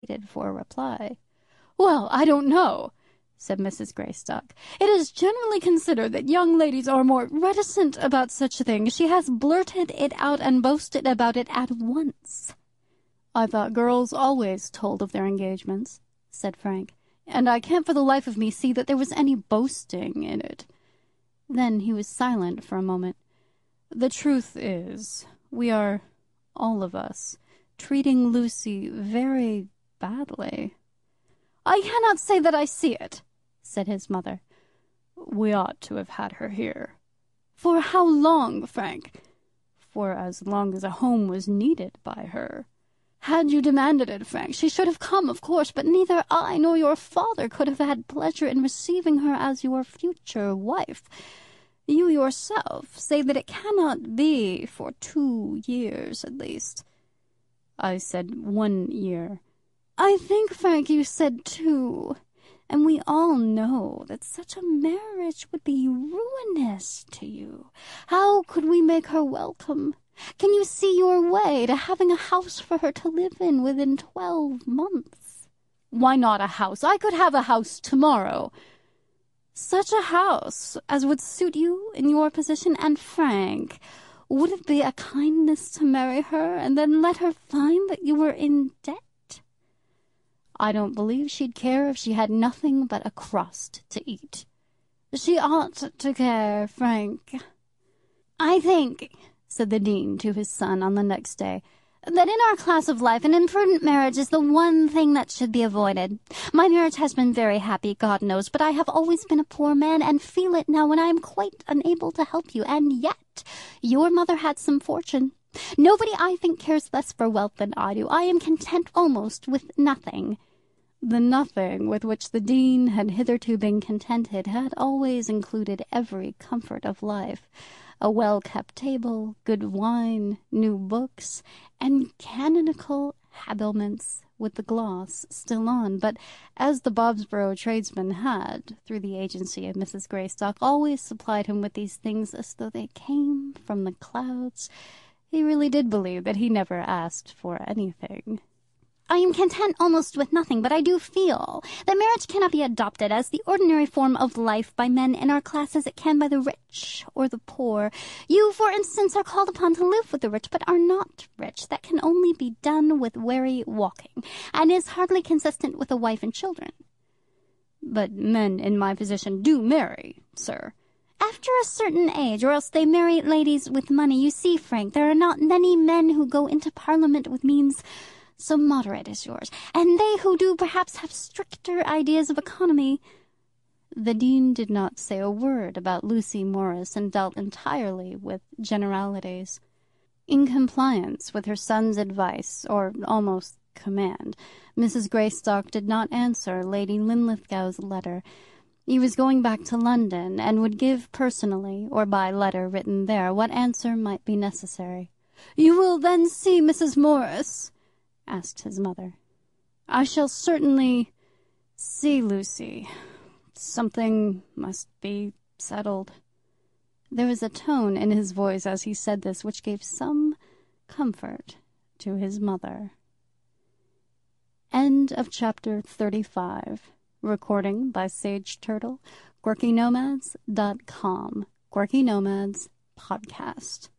waited for a reply. "Well, I don't know," said Mrs. Greystock. "It is generally considered that young ladies are more reticent about such things. She has blurted it out and boasted about it at once." "I thought girls always told of their engagements," said Frank, "and I can't for the life of me see that there was any boasting in it." Then he was silent for a moment. "The truth is, we are, all of us, treating Lucy very badly." "I cannot say that I see it," said his mother. "We ought to have had her here." "For how long, Frank?" "For as long as a home was needed by her." "Had you demanded it, Frank, she should have come, of course, but neither I nor your father could have had pleasure in receiving her as your future wife. You yourself say that it cannot be for 2 years at least." "I said 1 year." "I think, Frank, you said 2. And we all know that such a marriage would be ruinous to you. How could we make her welcome? Can you see your way to having a house for her to live in within 12 months? "Why not a house? I could have a house tomorrow." "Such a house as would suit you in your position. And, Frank, would it be a kindness to marry her and then let her find that you were in debt?" "I don't believe she'd care if she had nothing but a crust to eat." "She ought to care, Frank." "I think," said the dean to his son on the next day, "that in our class of life an imprudent marriage is the one thing that should be avoided. My marriage has been very happy, God knows, but I have always been a poor man, and feel it now when I am quite unable to help you. And yet your mother had some fortune. Nobody, I think, cares less for wealth than I do. I am content almost with nothing." The nothing with which the dean had hitherto been contented had always included every comfort of life: a well-kept table, good wine, new books, and canonical habiliments with the gloss still on. But as the Bobsborough tradesman had, through the agency of Mrs. Greystock, always supplied him with these things as though they came from the clouds, he really did believe that he never asked for anything. "I am content almost with nothing, but I do feel that marriage cannot be adopted as the ordinary form of life by men in our class as it can by the rich or the poor. You, for instance, are called upon to live with the rich, but are not rich. That can only be done with wary walking, and is hardly consistent with a wife and children." "But men in my position do marry, sir." "After a certain age, or else they marry ladies with money. You see, Frank, there are not many men who go into Parliament with means so moderate as yours, and they who do perhaps have stricter ideas of economy." The dean did not say a word about Lucy Morris, and dealt entirely with generalities. In compliance with her son's advice, or almost command, Mrs. Greystock did not answer Lady Linlithgow's letter. He was going back to London, and would give personally, or by letter written there, what answer might be necessary. "You will then see Mrs. Morris?" asked his mother. "I shall certainly see Lucy. Something must be settled." There was a tone in his voice as he said this which gave some comfort to his mother. End of chapter 35. Recording by Sage Turtle. QuirkyNomads.com. Quirky Nomads Podcast.